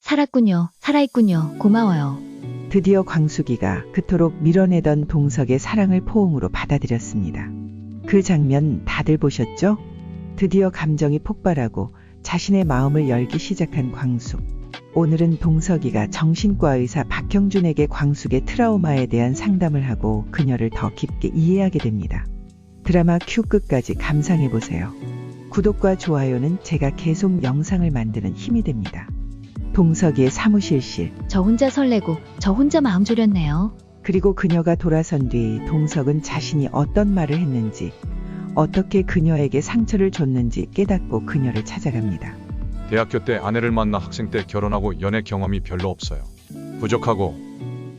살았군요. 살아있군요. 고마워요. 드디어 광숙이가 그토록 밀어내던 동석의 사랑을 포옹으로 받아들였습니다. 그 장면 다들 보셨죠? 드디어 감정이 폭발하고 자신의 마음을 열기 시작한 광숙. 오늘은 동석이가 정신과 의사 박형준에게 광숙의 트라우마에 대한 상담을 하고 그녀를 더 깊게 이해하게 됩니다. 드라마 큐 끝까지 감상해보세요. 구독과 좋아요는 제가 계속 영상을 만드는 힘이 됩니다. 동석이의 사무실실. 저 혼자 설레고 저 혼자 마음 졸였네요. 그리고 그녀가 돌아선 뒤 동석은 자신이 어떤 말을 했는지, 어떻게 그녀에게 상처를 줬는지 깨닫고 그녀를 찾아갑니다. 대학교 때 아내를 만나 학생 때 결혼하고 연애 경험이 별로 없어요. 부족하고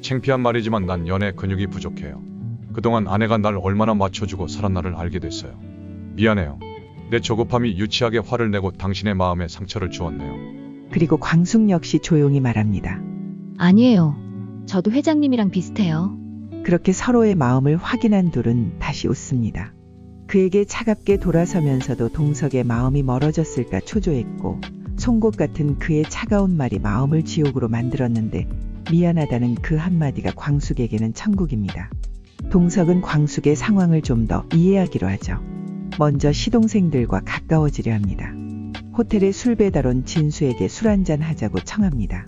창피한 말이지만 난 연애 근육이 부족해요. 그동안 아내가 날 얼마나 맞춰주고 살았나를 알게 됐어요. 미안해요. 내 조급함이 유치하게 화를 내고 당신의 마음에 상처를 주었네요. 그리고 광숙 역시 조용히 말합니다. 아니에요. 저도 회장님이랑 비슷해요. 그렇게 서로의 마음을 확인한 둘은 다시 웃습니다. 그에게 차갑게 돌아서면서도 동석의 마음이 멀어졌을까 초조했고, 송곳 같은 그의 차가운 말이 마음을 지옥으로 만들었는데 미안하다는 그 한마디가 광숙에게는 천국입니다. 동석은 광숙의 상황을 좀 더 이해하기로 하죠. 먼저 시동생들과 가까워지려 합니다. 호텔에 술 배달 온 진수에게 술 한잔 하자고 청합니다.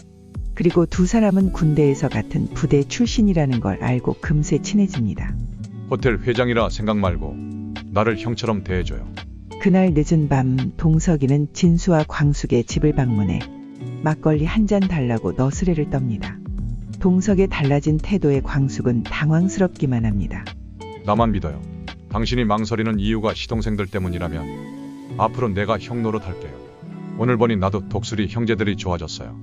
그리고 두 사람은 군대에서 같은 부대 출신이라는 걸 알고 금세 친해집니다. 호텔 회장이라 생각 말고 나를 형처럼 대해줘요. 그날 늦은 밤 동석이는 진수와 광숙의 집을 방문해 막걸리 한 잔 달라고 너스레를 떱니다. 동석의 달라진 태도에 광숙은 당황스럽기만 합니다. 나만 믿어요. 당신이 망설이는 이유가 시동생들 때문이라면 앞으로 내가 형 노릇할게요. 오늘 보니 나도 독수리 형제들이 좋아졌어요.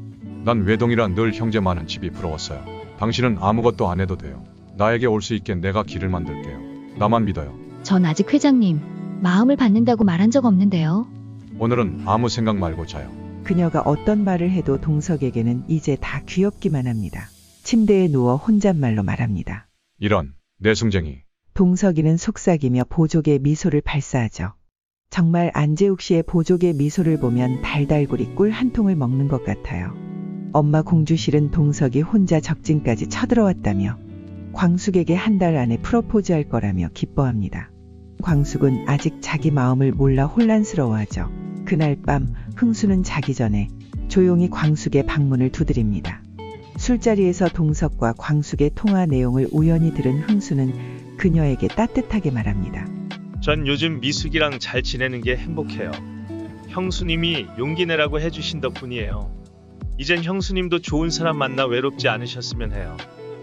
난 외동이라 늘 형제 많은 집이 부러웠어요. 당신은 아무것도 안 해도 돼요. 나에게 올 수 있게 내가 길을 만들게요. 나만 믿어요. 전 아직 회장님 마음을 받는다고 말한 적 없는데요. 오늘은 아무 생각 말고 자요. 그녀가 어떤 말을 해도 동석에게는 이제 다 귀엽기만 합니다. 침대에 누워 혼잣말로 말합니다. 이런 내숭쟁이. 동석이는 속삭이며 보조개 미소를 발사하죠. 정말 안재욱 씨의 보조개 미소를 보면 달달구리 꿀 한 통을 먹는 것 같아요. 엄마 공주실은 동석이 혼자 적진까지 쳐들어왔다며 광숙에게 한 달 안에 프로포즈할 거라며 기뻐합니다. 광숙은 아직 자기 마음을 몰라 혼란스러워하죠. 그날 밤 흥수는 자기 전에 조용히 광숙의 방문을 두드립니다. 술자리에서 동석과 광숙의 통화 내용을 우연히 들은 흥수는 그녀에게 따뜻하게 말합니다. 전 요즘 미숙이랑 잘 지내는 게 행복해요. 형수님이 용기 내라고 해주신 덕분이에요. 이젠 형수님도 좋은 사람 만나 외롭지 않으셨으면 해요.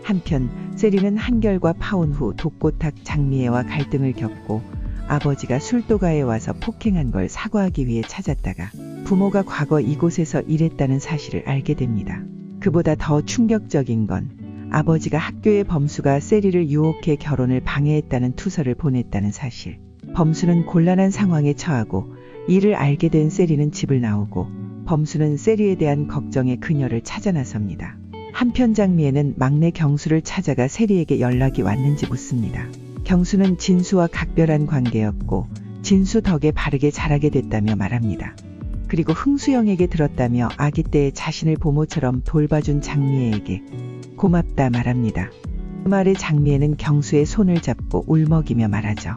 한편 세리는 한결과 파혼 후 독고탁 장미애와 갈등을 겪고 아버지가 술도가에 와서 폭행한 걸 사과하기 위해 찾았다가 부모가 과거 이곳에서 일했다는 사실을 알게 됩니다. 그보다 더 충격적인 건 아버지가 학교의 범수가 세리를 유혹해 결혼을 방해했다는 투서를 보냈다는 사실. 범수는 곤란한 상황에 처하고 이를 알게 된 세리는 집을 나오고 범수는 세리에 대한 걱정에 그녀를 찾아 나섭니다. 한편 장미애는 막내 경수를 찾아가 세리에게 연락이 왔는지 묻습니다. 경수는 진수와 각별한 관계였고 진수 덕에 바르게 자라게 됐다며 말합니다. 그리고 흥수영에게 들었다며 아기 때 자신을 보모처럼 돌봐준 장미애에게 고맙다 말합니다. 그 말에 장미애는 경수의 손을 잡고 울먹이며 말하죠.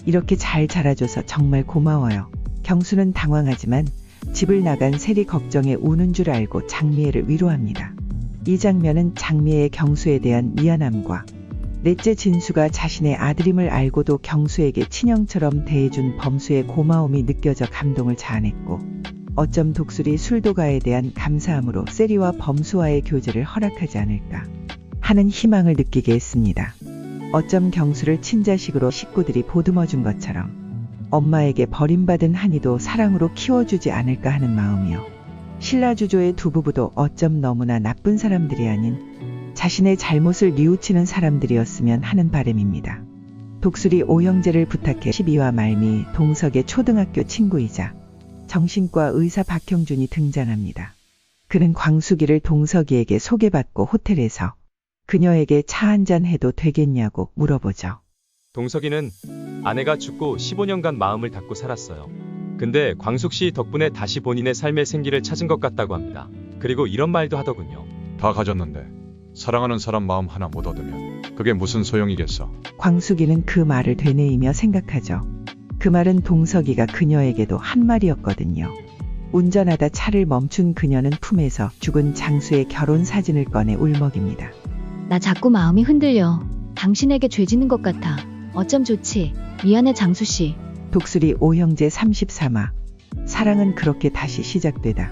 이렇게 잘 자라줘서 정말 고마워요. 경수는 당황하지만 집을 나간 세리 걱정에 우는 줄 알고 장미애를 위로합니다. 이 장면은 장미애의 경수에 대한 미안함과 넷째 진수가 자신의 아들임을 알고도 경수에게 친형처럼 대해준 범수의 고마움이 느껴져 감동을 자아냈고 어쩜 독수리 술도가에 대한 감사함으로 세리와 범수와의 교제를 허락하지 않을까 하는 희망을 느끼게 했습니다. 어쩜 경수를 친자식으로 식구들이 보듬어준 것처럼 엄마에게 버림받은 한이도 사랑으로 키워주지 않을까 하는 마음이요. 신라주조의 두 부부도 어쩜 너무나 나쁜 사람들이 아닌 자신의 잘못을 뉘우치는 사람들이었으면 하는 바람입니다. 독수리 오형제를 부탁해 12화 말미 동석의 초등학교 친구이자 정신과 의사 박형준이 등장합니다. 그는 광숙이를 동석이에게 소개받고 호텔에서 그녀에게 차 한잔 해도 되겠냐고 물어보죠. 동석이는 아내가 죽고 15년간 마음을 닫고 살았어요. 근데 광숙 씨 덕분에 다시 본인의 삶의 생기를 찾은 것 같다고 합니다. 그리고 이런 말도 하더군요. 다 가졌는데 사랑하는 사람 마음 하나 못 얻으면 그게 무슨 소용이겠어. 광숙이는 그 말을 되뇌이며 생각하죠. 그 말은 동석이가 그녀에게도 한 말이었거든요. 운전하다 차를 멈춘 그녀는 품에서 죽은 장수의 결혼 사진을 꺼내 울먹입니다. 나 자꾸 마음이 흔들려. 당신에게 죄 짓는 것 같아. 어쩜 좋지. 미안해 장수씨. 독수리 오형제 33화. 사랑은 그렇게 다시 시작되다.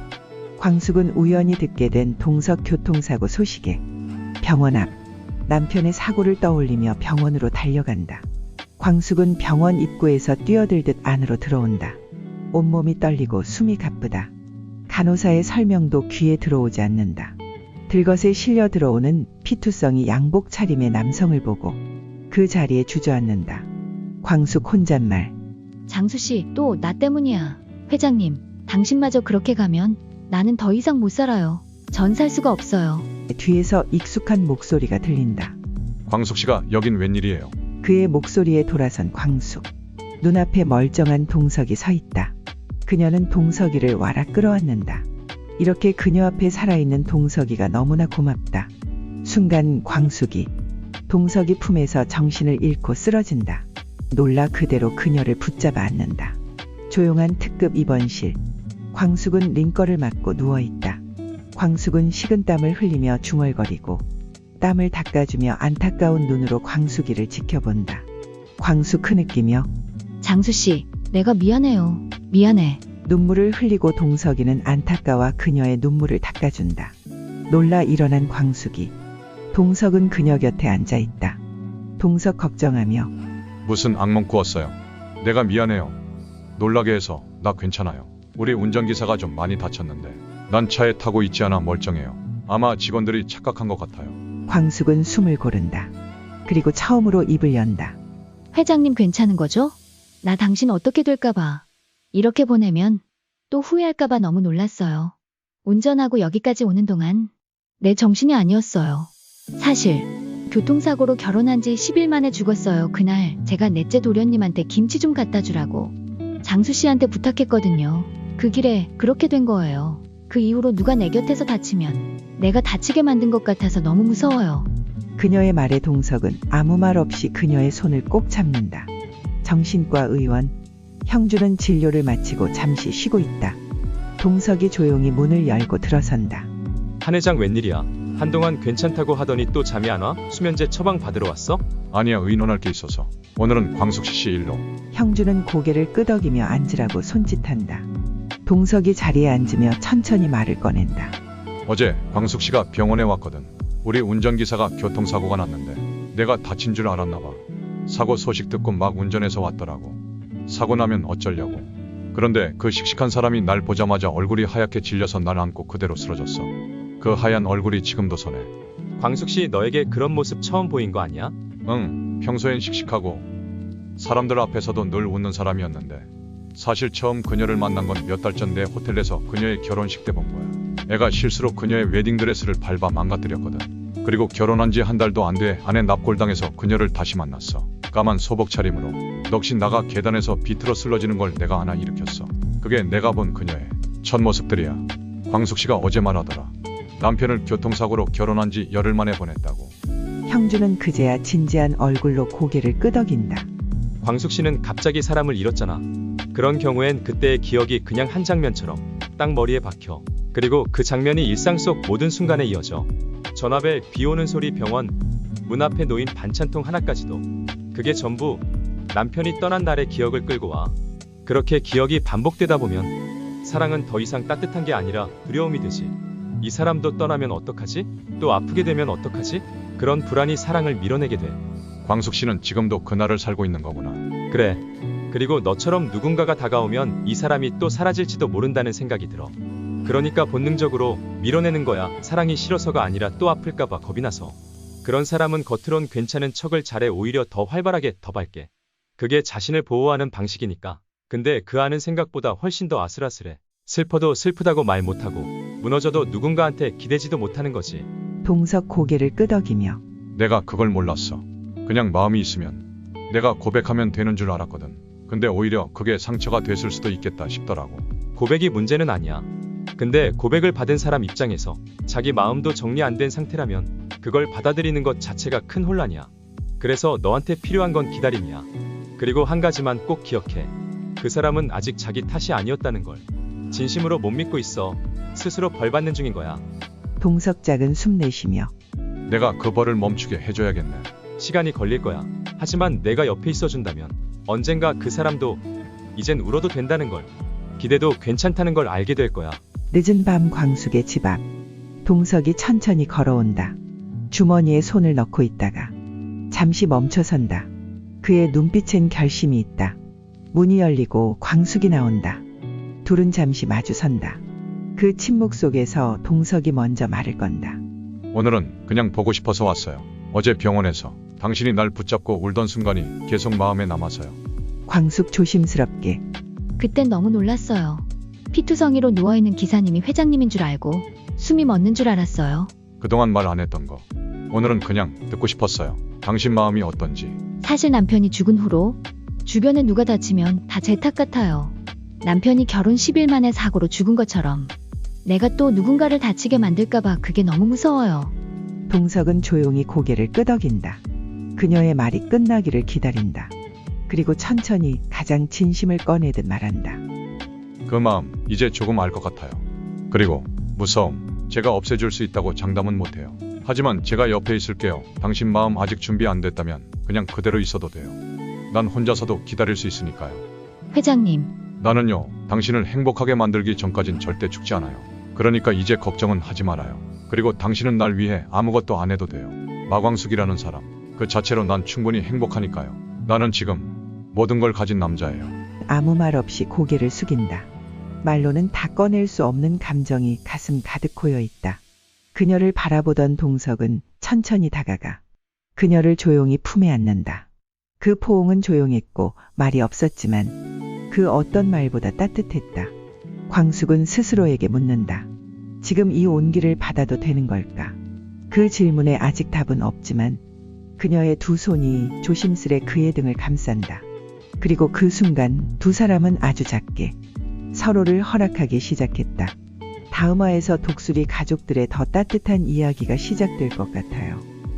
광숙은 우연히 듣게 된 동석 교통사고 소식에 병원 앞 남편의 사고를 떠올리며 병원으로 달려간다. 광숙은 병원 입구에서 뛰어들듯 안으로 들어온다. 온몸이 떨리고 숨이 가쁘다. 간호사의 설명도 귀에 들어오지 않는다. 들것에 실려 들어오는 피투성이 양복 차림의 남성을 보고 그 자리에 주저앉는다. 광숙 혼잣말. 장수씨, 또 나 때문이야. 회장님, 당신마저 그렇게 가면 나는 더 이상 못 살아요. 전 살 수가 없어요. 뒤에서 익숙한 목소리가 들린다. 광숙 씨가 여긴 웬일이에요? 그의 목소리에 돌아선 광숙. 눈앞에 멀쩡한 동석이 서 있다. 그녀는 동석이를 와라 끌어안는다. 이렇게 그녀 앞에 살아있는 동석이가 너무나 고맙다. 순간 광숙이 동석이 품에서 정신을 잃고 쓰러진다. 놀라 그대로 그녀를 붙잡아 안는다. 조용한 특급 입원실. 광숙은 링거를 맞고 누워있다. 광숙은 식은땀을 흘리며 중얼거리고 땀을 닦아주며 안타까운 눈으로 광숙이를 지켜본다. 광숙 흐느끼며 장수씨, 내가 미안해요. 미안해. 눈물을 흘리고 동석이는 안타까워 그녀의 눈물을 닦아준다. 놀라 일어난 광숙이. 동석은 그녀 곁에 앉아있다. 동석 걱정하며 무슨 악몽 꾸었어요? 내가 미안해요. 놀라게 해서. 나 괜찮아요. 우리 운전기사가 좀 많이 다쳤는데 난 차에 타고 있지 않아 멀쩡해요. 아마 직원들이 착각한 것 같아요. 광숙은 숨을 고른다. 그리고 처음으로 입을 연다. 회장님 괜찮은 거죠? 나 당신 어떻게 될까봐. 이렇게 보내면 또 후회할까봐 너무 놀랐어요. 운전하고 여기까지 오는 동안 내 정신이 아니었어요. 사실 교통사고로 결혼한 지 10일 만에 죽었어요. 그날 제가 넷째 도련님한테 김치 좀 갖다 주라고 장수씨한테 부탁했거든요. 그 길에 그렇게 된 거예요. 그 이후로 누가 내 곁에서 다치면 내가 다치게 만든 것 같아서 너무 무서워요. 그녀의 말에 동석은 아무 말 없이 그녀의 손을 꼭 잡는다. 정신과 의원. 형주는 진료를 마치고 잠시 쉬고 있다. 동석이 조용히 문을 열고 들어선다. 한 회장 웬일이야? 한동안 괜찮다고 하더니 또 잠이 안 와? 수면제 처방 받으러 왔어? 아니야, 의논할 게 있어서. 오늘은 광숙 씨 일로. 형주는 고개를 끄덕이며 앉으라고 손짓한다. 동석이 자리에 앉으며 천천히 말을 꺼낸다. 어제 광숙 씨가 병원에 왔거든. 우리 운전기사가 교통사고가 났는데 내가 다친 줄 알았나 봐. 사고 소식 듣고 막 운전해서 왔더라고. 사고 나면 어쩌려고. 그런데 그 씩씩한 사람이 날 보자마자 얼굴이 하얗게 질려서 날 안고 그대로 쓰러졌어. 그 하얀 얼굴이 지금도 선해. 광숙 씨 너에게 그런 모습 처음 보인 거 아니야? 응, 평소엔 씩씩하고 사람들 앞에서도 늘 웃는 사람이었는데 사실 처음 그녀를 만난 건 몇 달 전 내 호텔에서 그녀의 결혼식 때 본 거야. 애가 실수로 그녀의 웨딩드레스를 밟아 망가뜨렸거든. 그리고 결혼한 지 한 달도 안 돼 아내 납골당해서 그녀를 다시 만났어. 까만 소복 차림으로 넋이 나가 계단에서 비틀어 슬러지는 걸 내가 하나 일으켰어. 그게 내가 본 그녀의 첫 모습들이야. 광숙 씨가 어제 말하더라. 남편을 교통사고로 결혼한 지 열흘 만에 보냈다고. 형주는 그제야 진지한 얼굴로 고개를 끄덕인다. 광숙 씨는 갑자기 사람을 잃었잖아. 그런 경우엔 그때의 기억이 그냥 한 장면처럼 딱 머리에 박혀. 그리고 그 장면이 일상 속 모든 순간에 이어져. 전화벨, 비 오는 소리, 병원, 문 앞에 놓인 반찬통 하나까지도. 그게 전부 남편이 떠난 날의 기억을 끌고 와. 그렇게 기억이 반복되다 보면 사랑은 더 이상 따뜻한 게 아니라 두려움이 되지. 이 사람도 떠나면 어떡하지? 또 아프게 되면 어떡하지? 그런 불안이 사랑을 밀어내게 돼. 광숙 씨는 지금도 그날을 살고 있는 거구나. 그래. 그리고 너처럼 누군가가 다가오면 이 사람이 또 사라질지도 모른다는 생각이 들어. 그러니까 본능적으로 밀어내는 거야. 사랑이 싫어서가 아니라 또 아플까봐 겁이 나서. 그런 사람은 겉으론 괜찮은 척을 잘해. 오히려 더 활발하게, 더 밝게. 그게 자신을 보호하는 방식이니까. 근데 그 안은 생각보다 훨씬 더 아슬아슬해. 슬퍼도 슬프다고 말 못하고 무너져도 누군가한테 기대지도 못하는 거지. 동석 고개를 끄덕이며 내가 그걸 몰랐어. 그냥 마음이 있으면 내가 고백하면 되는 줄 알았거든. 근데 오히려 그게 상처가 됐을 수도 있겠다 싶더라고. 고백이 문제는 아니야. 근데 고백을 받은 사람 입장에서 자기 마음도 정리 안 된 상태라면 그걸 받아들이는 것 자체가 큰 혼란이야. 그래서 너한테 필요한 건 기다림이야. 그리고 한 가지만 꼭 기억해. 그 사람은 아직 자기 탓이 아니었다는 걸 진심으로 못 믿고 있어. 스스로 벌 받는 중인 거야. 동석 작은 숨 내쉬며 내가 그 벌을 멈추게 해줘야겠네. 시간이 걸릴 거야. 하지만 내가 옆에 있어준다면 언젠가 그 사람도 이젠 울어도 된다는 걸, 기대도 괜찮다는 걸 알게 될 거야. 늦은 밤 광숙의 집 앞. 동석이 천천히 걸어온다. 주머니에 손을 넣고 있다가 잠시 멈춰선다. 그의 눈빛엔 결심이 있다. 문이 열리고 광숙이 나온다. 둘은 잠시 마주선다. 그 침묵 속에서 동석이 먼저 말을 건다. 오늘은 그냥 보고 싶어서 왔어요. 어제 병원에서 당신이 날 붙잡고 울던 순간이 계속 마음에 남아서요. 광숙 조심스럽게 그땐 너무 놀랐어요. 피투성이로 누워있는 기사님이 회장님인 줄 알고 숨이 멎는 줄 알았어요. 그동안 말 안 했던 거. 오늘은 그냥 듣고 싶었어요. 당신 마음이 어떤지. 사실 남편이 죽은 후로 주변에 누가 다치면 다 제 탓 같아요. 남편이 결혼 10일 만에 사고로 죽은 것처럼 내가 또 누군가를 다치게 만들까봐 그게 너무 무서워요. 동석은 조용히 고개를 끄덕인다. 그녀의 말이 끝나기를 기다린다. 그리고 천천히 가장 진심을 꺼내듯 말한다. 그 마음 이제 조금 알 것 같아요. 그리고 무서움 제가 없애줄 수 있다고 장담은 못해요. 하지만 제가 옆에 있을게요. 당신 마음 아직 준비 안 됐다면 그냥 그대로 있어도 돼요. 난 혼자서도 기다릴 수 있으니까요. 회장님, 나는요, 당신을 행복하게 만들기 전까진 절대 죽지 않아요. 그러니까 이제 걱정은 하지 말아요. 그리고 당신은 날 위해 아무것도 안 해도 돼요. 마광숙이라는 사람, 그 자체로 난 충분히 행복하니까요. 나는 지금 모든 걸 가진 남자예요. 아무 말 없이 고개를 숙인다. 말로는 다 꺼낼 수 없는 감정이 가슴 가득 고여 있다. 그녀를 바라보던 동석은 천천히 다가가 그녀를 조용히 품에 안는다. 그 포옹은 조용했고 말이 없었지만 그 어떤 말보다 따뜻했다. 광숙은 스스로에게 묻는다. 지금 이 온기를 받아도 되는 걸까? 그 질문에 아직 답은 없지만 그녀의 두 손이 조심스레 그의 등을 감싼다. 그리고 그 순간 두 사람은 아주 작게 서로를 허락하기 시작했다. 다음화에서 독수리 가족들의 더 따뜻한 이야기가 시작될 것 같아요.